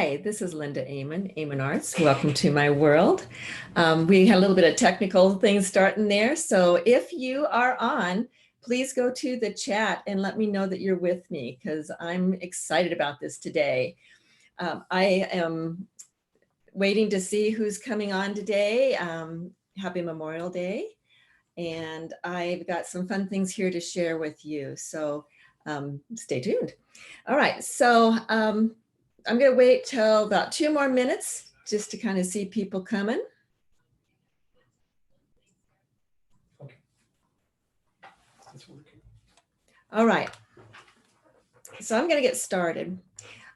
Hi, this is Linda Aman, AmanArts. Welcome to my world. We had a little bit of technical things starting there. So if you are on, please go to the chat and let me know that you're with me because I'm excited about this today. I am waiting to see who's coming on today. Happy Memorial Day. And I've got some fun things here to share with you. So stay tuned. All right, so I'm going to wait till about 2 more minutes just to kind of see people coming. Okay. It's working. All right. So I'm going to get started.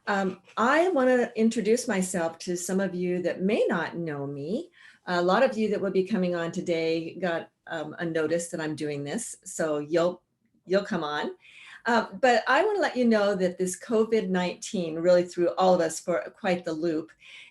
I want to introduce myself to some of you that may not know me. A lot of you that will be coming on today got a notice that I'm doing this, so you'll come on. But I want to let you know that this COVID-19 really threw all of us for quite the loop.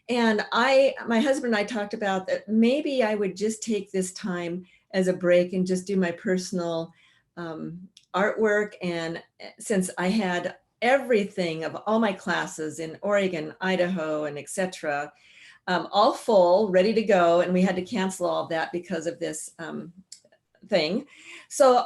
And my husband and I talked about that maybe I would just take this time as a break and just do my personal artwork. And since I had everything of all my classes in Oregon, Idaho, and etc., all full, ready to go, and we had to cancel all of that because of this thing. So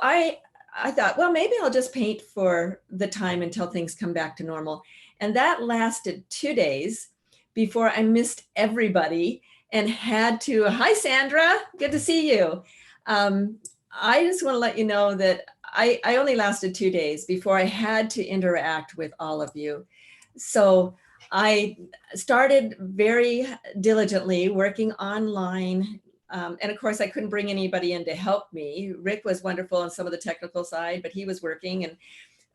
I thought, well, maybe I'll just paint for the time until things come back to normal. And that lasted 2 days before I missed everybody and had to, hi, Sandra, good to see you. I just want to let you know that I only lasted 2 days before I had to interact with all of you. So I started very diligently working online. And of course, I couldn't bring anybody in to help me. Rick was wonderful on some of the technical side, but he was working. And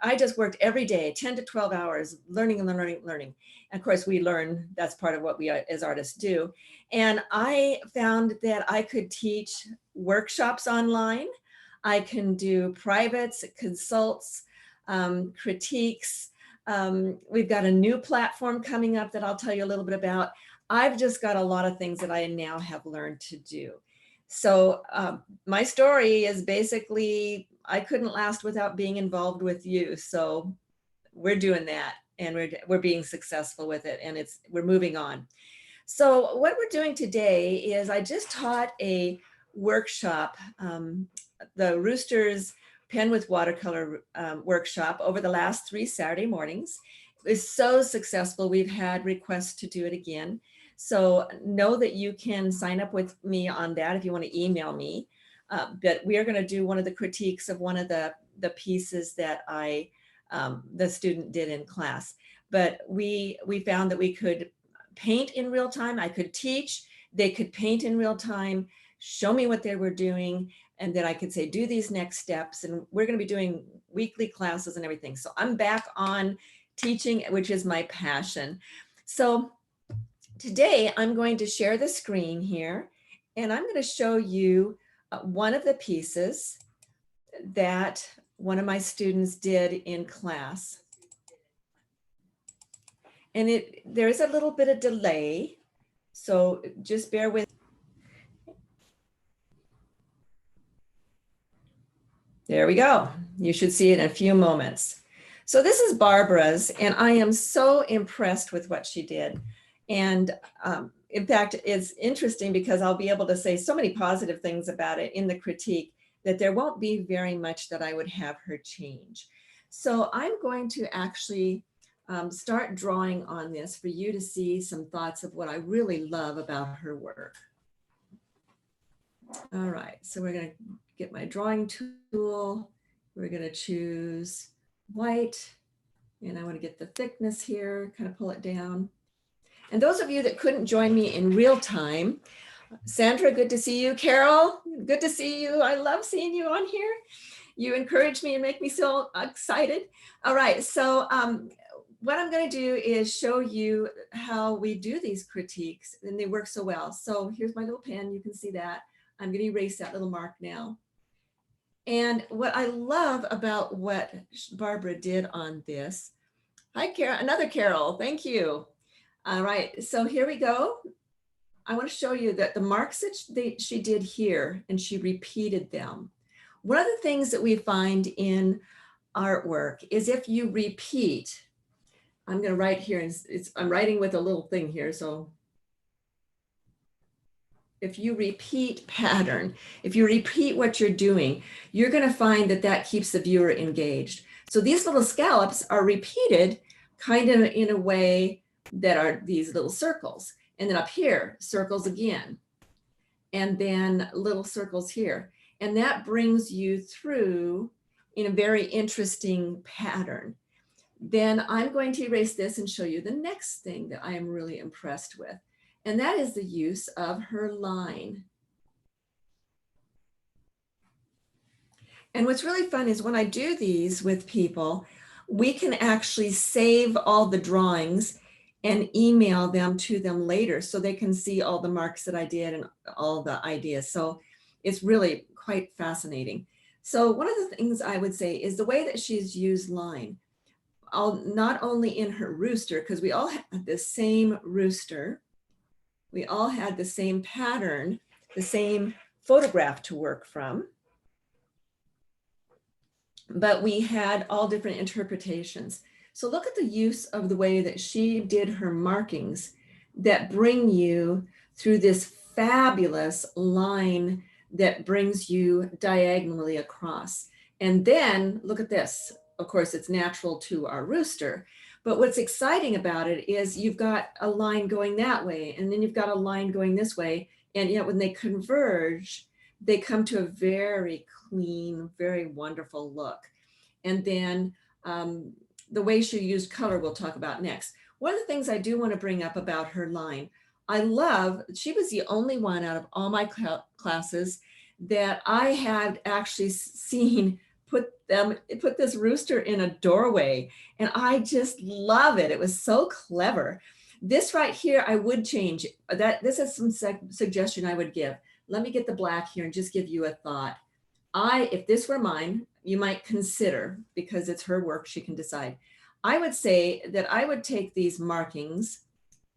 I just worked every day, 10 to 12 hours, learning and learning. And of course, we learn, that's part of what we as artists do. And I found that I could teach workshops online. I can do privates, consults, critiques. We've got a new platform coming up that I'll tell you a little bit about. I've just got a lot of things that I now have learned to do. So my story is basically, I couldn't last without being involved with you. So we're doing that and we're being successful with it, and we're moving on. So what we're doing today is I just taught a workshop, the Rooster's Pen with Watercolor workshop over the last 3 Saturday mornings. It was so successful. We've had requests to do it again. So know that you can sign up with me on that if you want to email me. But we are going to do one of the critiques of one of the pieces that the student did in class. But we found that we could paint in real time. I could teach, they could paint in real time, show me what they were doing, and then I could say, do these next steps. And we're going to be doing weekly classes and everything. So I'm back on teaching, which is my passion. So today I'm going to share the screen here, and I'm going to show you one of the pieces that one of my students did in class. And there is a little bit of delay, so just bear with. There we go. You should see it in a few moments. So this is Barbara's, and I am so impressed with what she did. And in fact, it's interesting because I'll be able to say so many positive things about it in the critique that there won't be very much that I would have her change. So I'm going to actually start drawing on this for you to see some thoughts of what I really love about her work. All right, so we're going to get my drawing tool. We're going to choose white, and I want to get the thickness here, kind of pull it down. And those of you that couldn't join me in real time, Sandra, good to see you. Carol, good to see you. I love seeing you on here. You encourage me and make me so excited. All right, so what I'm going to do is show you how we do these critiques, and they work so well. So here's my little pen, you can see that. I'm going to erase that little mark now. And what I love about what Barbara did on this, hi Carol, another Carol, thank you. All right, so here we go. I want to show you that the marks that she did here, and she repeated them. One of the things that we find in artwork is if you repeat, I'm going to write here, and I'm writing with a little thing here. So if you repeat pattern, if you repeat what you're doing, you're going to find that that keeps the viewer engaged. So these little scallops are repeated kind of in a way that are these little circles. And then up here, circles again. And then little circles here. And that brings you through in a very interesting pattern. Then I'm going to erase this and show you the next thing that I am really impressed with. And that is the use of her line. And what's really fun is when I do these with people, we can actually save all the drawings and email them to them later so they can see all the marks that I did and all the ideas. So it's really quite fascinating. So one of the things I would say is the way that she's used line. Not only in her rooster, because we all had the same rooster, we all had the same pattern, the same photograph to work from, but we had all different interpretations. So look at the use of the way that she did her markings that bring you through this fabulous line that brings you diagonally across. And then look at this. Of course, it's natural to our rooster, but what's exciting about it is you've got a line going that way, and then you've got a line going this way. And yet when they converge, they come to a very clean, very wonderful look. And then the way she used color, we'll talk about next. One of the things I do want to bring up about her line, I love, she was the only one out of all my classes that I had actually seen put this rooster in a doorway. And I just love it. It was so clever. This right here, I would change that. This is some suggestion I would give. Let me get the black here and just give you a thought. If this were mine, you might consider, because it's her work, she can decide. I would say that I would take these markings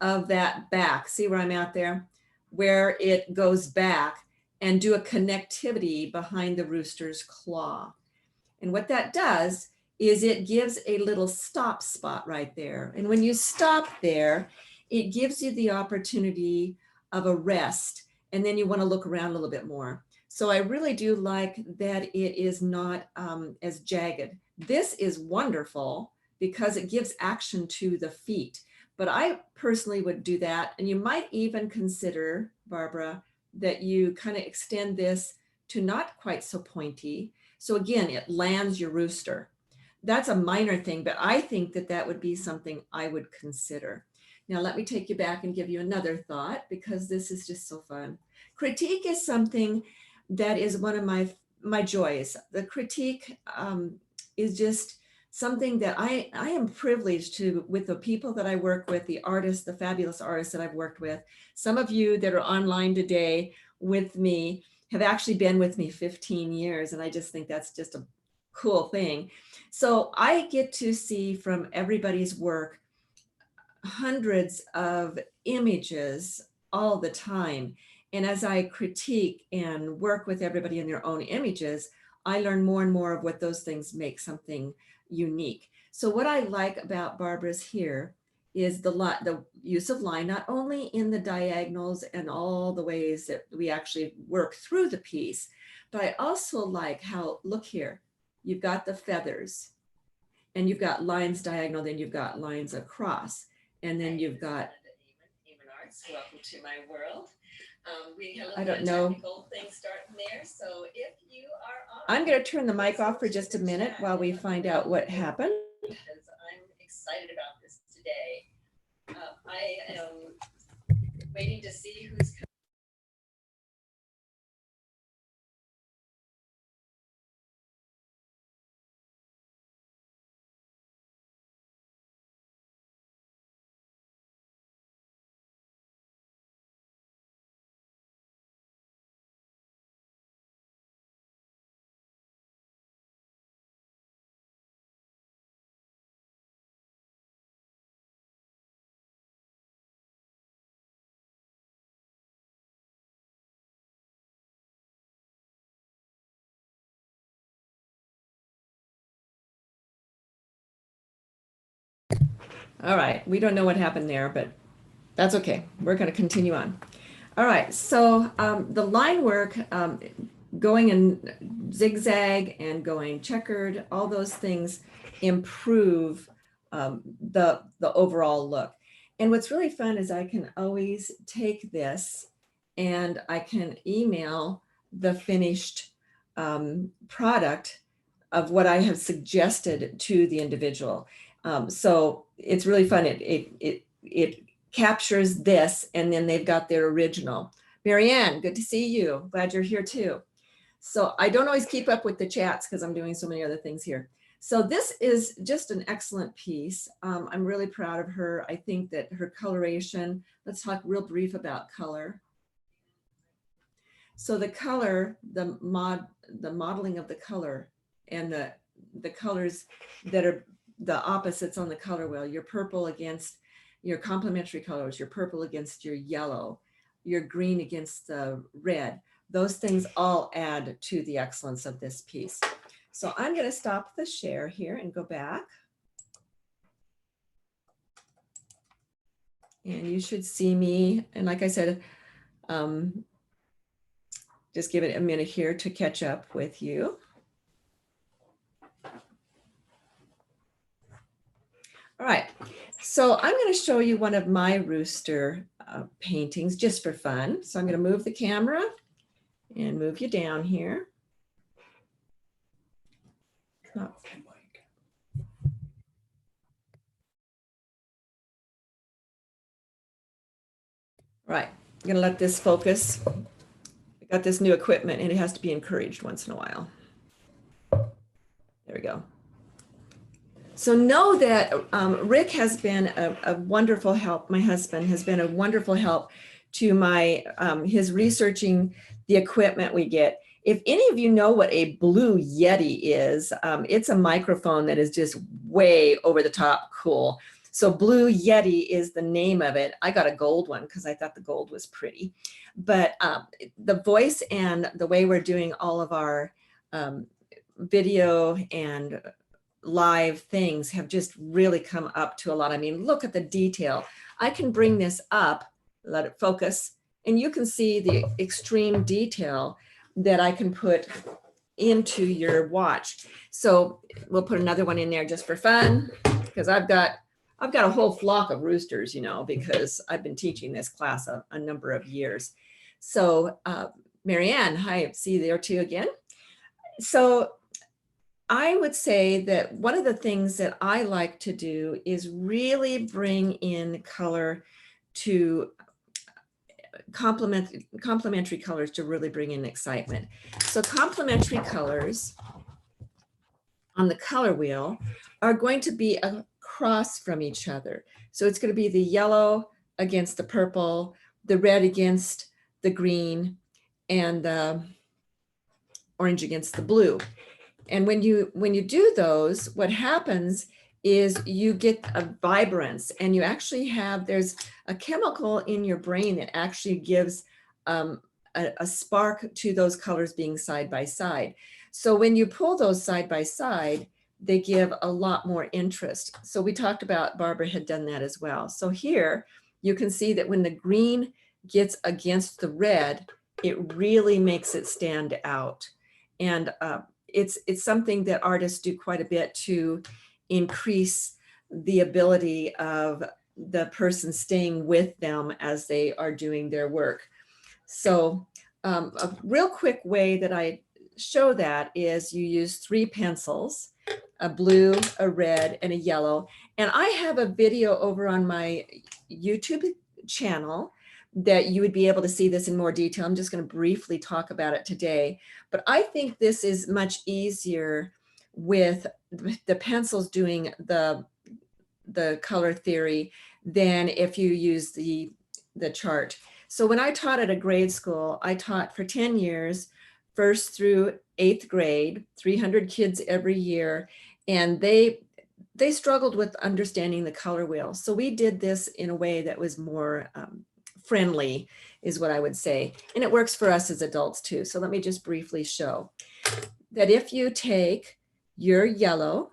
of that back, see where I'm at there, where it goes back, and do a connectivity behind the rooster's claw. And what that does is it gives a little stop spot right there. And when you stop there, it gives you the opportunity of a rest. And then you want to look around a little bit more. So I really do like that it is not as jagged. This is wonderful because it gives action to the feet. But I personally would do that. And you might even consider, Barbara, that you kind of extend this to not quite so pointy. So again, it lands your rooster. That's a minor thing, but I think that that would be something I would consider. Now, let me take you back and give you another thought, because this is just so fun. Critique is something that is one of my joys. The critique is just something that I am privileged to, with the people that I work with, the artists, the fabulous artists that I've worked with. Some of you that are online today with me have actually been with me 15 years. And I just think that's just a cool thing. So I get to see from everybody's work hundreds of images all the time. And as I critique and work with everybody in their own images, I learn more and more of what those things make something unique. So what I like about Barbara's here is the use of line, not only in the diagonals and all the ways that we actually work through the piece, but I also like how, look here, you've got the feathers and you've got lines diagonal, then you've got lines across. And then you've got AmanArts. Welcome to my world. I don't know. Things starting there. So if you are on, I'm going to turn the mic off for just a minute while we find out what happened. Because I'm excited about this today. I am waiting to see who's coming. All right, we don't know what happened there, but that's okay. We're going to continue on. All right, so the line work, going in zigzag and going checkered, all those things improve the overall look. And what's really fun is I can always take this and I can email the finished product of what I have suggested to the individual. So it's really fun. It captures this, and then they've got their original. Marianne, good to see you. Glad you're here too. So I don't always keep up with the chats because I'm doing so many other things here. So this is just an excellent piece. I'm really proud of her. I think that her coloration, let's talk real brief about color. So the color, the modeling of the color and the colors that are the opposites on the color wheel, your purple against your complementary colors, your purple against your yellow, your green against the red. Those things all add to the excellence of this piece. So I'm going to stop the share here and go back. And you should see me. And like I said, just give it a minute here to catch up with you. All right, so I'm going to show you one of my Rooster paintings just for fun. So I'm going to move the camera and move you down here. Oh. Right, I'm going to let this focus. I got this new equipment and it has to be encouraged once in a while. There we go. So know that Rick has been a wonderful help. My husband has been a wonderful help to my his researching the equipment we get. If any of you know what a Blue Yeti is, it's a microphone that is just way over the top cool. So Blue Yeti is the name of it. I got a gold one because I thought the gold was pretty. But the voice and the way we're doing all of our video and live things have just really come up to a lot. I mean, look at the detail. I can bring this up, let it focus, and you can see the extreme detail that I can put into your watch. So we'll put another one in there just for fun, because I've got a whole flock of roosters, you know, because I've been teaching this class a number of years. So Marianne, hi, see you there too again. So I would say that one of the things that I like to do is really bring in color to complementary colors to really bring in excitement. So complementary colors on the color wheel are going to be across from each other. So it's going to be the yellow against the purple, the red against the green, and the orange against the blue. And when you do those, what happens is you get a vibrance, and you actually have, there's a chemical in your brain that actually gives a spark to those colors being side by side. So when you pull those side by side, they give a lot more interest. So we talked about, Barbara had done that as well. So here you can see that when the green gets against the red, it really makes it stand out. And it's something that artists do quite a bit to increase the ability of the person staying with them as they are doing their work. So a real quick way that I show that is you use 3 pencils, a blue, a red, and a yellow. And I have a video over on my YouTube channel that you would be able to see this in more detail. I'm just going to briefly talk about it today, but I think this is much easier with the pencils doing the color theory than if you use the chart. So when I taught at a grade school, I taught for 10 years, 1st through 8th grade, 300 kids every year, and they struggled with understanding the color wheel. So we did this in a way that was more friendly, is what I would say. And it works for us as adults too. So let me just briefly show that if you take your yellow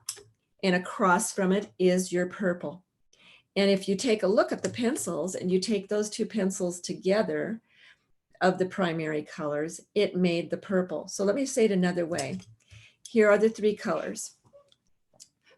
and across from it is your purple, And if you take a look at the pencils and you take those two pencils together of the primary colors, it made the purple. So let me say it another way. Here are the three colors.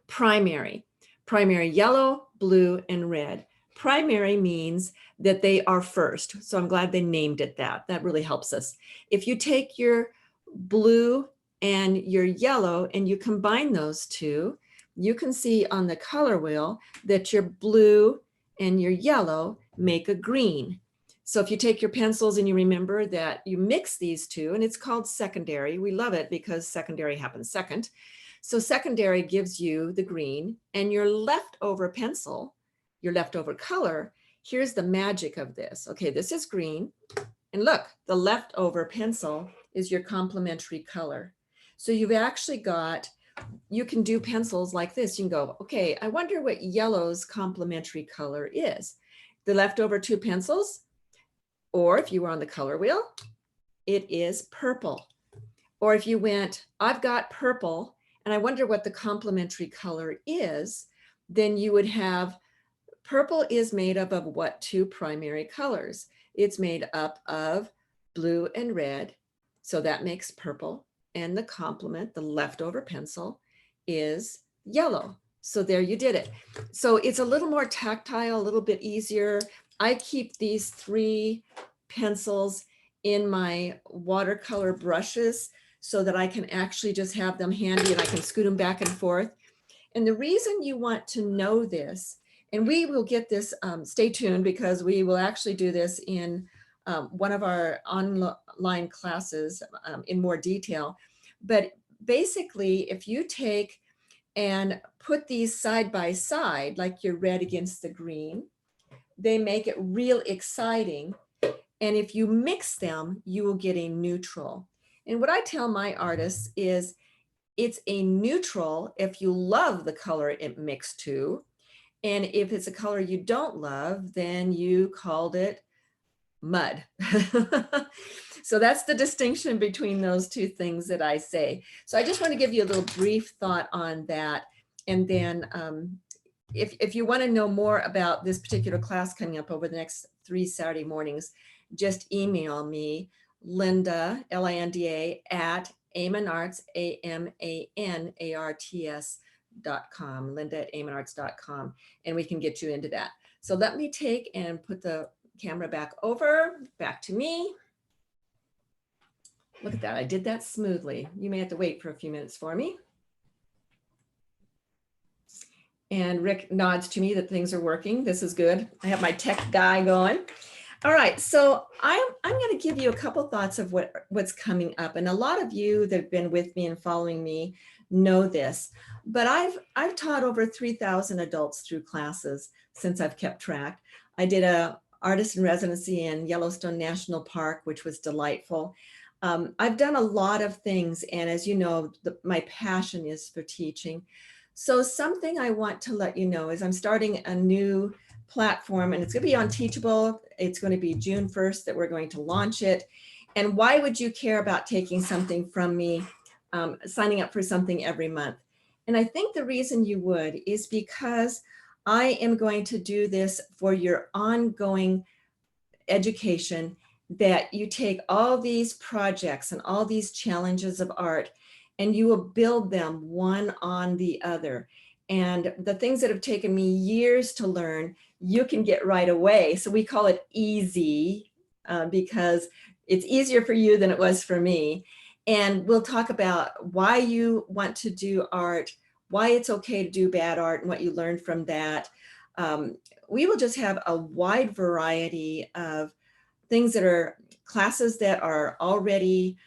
Primary, primary yellow, blue, and red. Primary means that they are first. So I'm glad they named it that. That really helps us. If you take your blue and your yellow and you combine those two, you can see on the color wheel that your blue and your yellow make a green. So if you take your pencils and you remember that you mix these two, and it's called secondary. We love it because secondary happens second. So secondary gives you the green, and your leftover pencil, your leftover color, here's the magic of this. Okay, this is green. And look, the leftover pencil is your complementary color. So you've actually got, you can do pencils like this. You can go, okay, I wonder what yellow's complementary color is. The leftover two pencils, or if you were on the color wheel, it is purple. Or if you went, I've got purple, and I wonder what the complementary color is, then you would have, purple is made up of what two primary colors? It's made up of blue and red. So that makes purple. And the complement, the leftover pencil, is yellow. So there you did it. So it's a little more tactile, a little bit easier. I keep these three pencils in my watercolor brushes so that I can actually just have them handy and I can scoot them back and forth. And the reason you want to know this, and we will get this, stay tuned because we will actually do this in one of our online classes in more detail. But basically, if you take and put these side by side, like your red against the green, they make it real exciting. And if you mix them, you will get a neutral. And what I tell my artists is it's a neutral if you love the color it mixed to. And if it's a color you don't love, then you called it mud. So that's the distinction between those two things that I say. So I just want to give you a little brief thought on that. And then if you want to know more about this particular class coming up over the next 3 Saturday mornings, just email me, Linda, Linda, at AmanArts, AmanArts.com, Linda at AmanArts.com, and we can get you into that. So let me take and put the camera back to me. Look at that, I did that smoothly. You may have to wait for a few minutes for me. And Rick nods to me that things are working. This is good. I have my tech guy going. All right, so I'm going to give you a couple thoughts of what's coming up. And a lot of you that have been with me and following me know this, but I've taught over 3,000 adults through classes since I've kept track. I did a artist in residency in Yellowstone National Park, which was delightful. I've done a lot of things, and as you know, my passion is for teaching. So something I want to let you know is I'm starting a new platform, and it's going to be on Teachable. It's going to be June 1st that we're going to launch it. And why would you care about taking something from me, signing up for something every month? And I think the reason you would is because I am going to do this for your ongoing education, that you take all these projects and all these challenges of art and you will build them one on the other. And the things that have taken me years to learn, you can get right away. So we call it easy because it's easier for you than it was for me. And we'll talk about why you want to do art, why it's okay to do bad art and what you learned from that. We will just have a wide variety of things that are classes that are already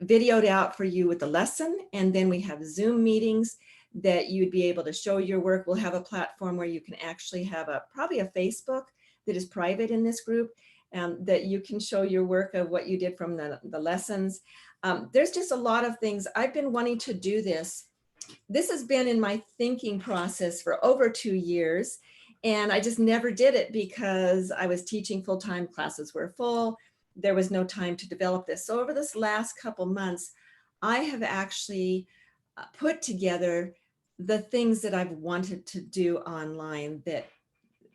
videoed out for you with the lesson. And then we have Zoom meetings that you'd be able to show your work. We'll have a platform where you can actually have probably a Facebook that is private in this group that you can show your work of what you did from the lessons. There's just a lot of things. I've been wanting to do this. This has been in my thinking process for over 2 years. And I just never did it because I was teaching full-time, classes were full. There was no time to develop this. So over this last couple months, I have actually put together the things that I've wanted to do online that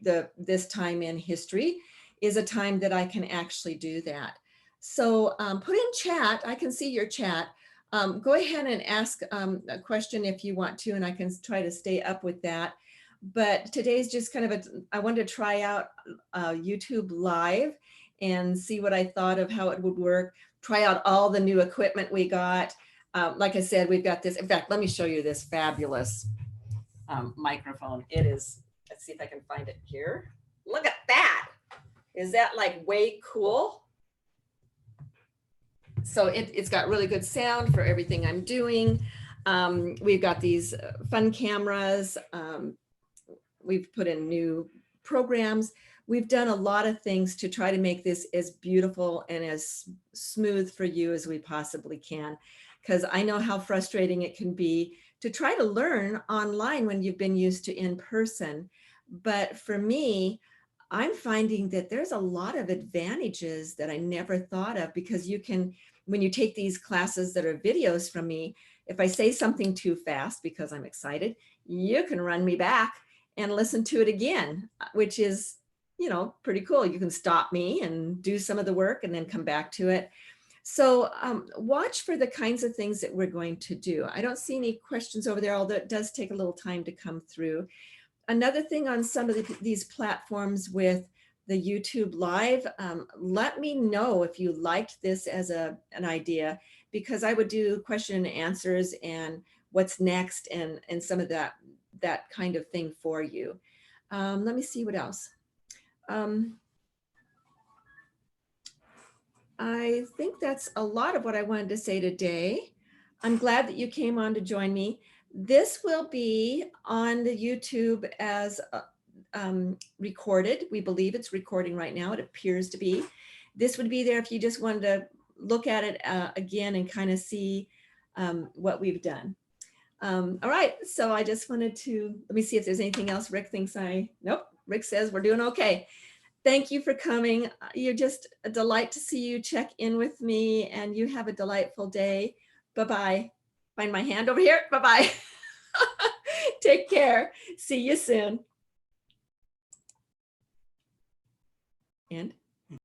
this time in history is a time that I can actually do that. So put in chat, I can see your chat. Go ahead and ask a question if you want to, and I can try to stay up with that. But today's just kind of I wanted to try out YouTube Live and see what I thought of how it would work, try out all the new equipment we got. Like I said, we've got this, in fact, let me show you this fabulous microphone. It is, let's see if I can find it here. Look at that. Is that like way cool? So it's got really good sound for everything I'm doing. We've got these fun cameras. We've put in new programs. We've done a lot of things to try to make this as beautiful and as smooth for you as we possibly can, because I know how frustrating it can be to try to learn online when you've been used to in person. But for me, I'm finding that there's a lot of advantages that I never thought of, because you can, when you take these classes that are videos from me, if I say something too fast because I'm excited, you can run me back and listen to it again, which is, you know, pretty cool. You can stop me and do some of the work and then come back to it. So watch for the kinds of things that we're going to do. I don't see any questions over there, although it does take a little time to come through. Another thing on some of these platforms with the YouTube Live, let me know if you liked this as an idea, because I would do question and answers and what's next and some of that kind of thing for you. Let me see what else. I think that's a lot of what I wanted to say today. I'm glad that you came on to join me. This will be on the YouTube as recorded. We believe it's recording right now. It appears to be. This would be there if you just wanted to look at it again and kind of see what we've done. All right, so I just wanted to, let me see if there's anything else. Rick thinks nope, Rick says we're doing okay. Thank you for coming. You're just a delight to see you. Check in with me and you have a delightful day. Bye-bye. Find my hand over here. Bye-bye. Take care. See you soon. And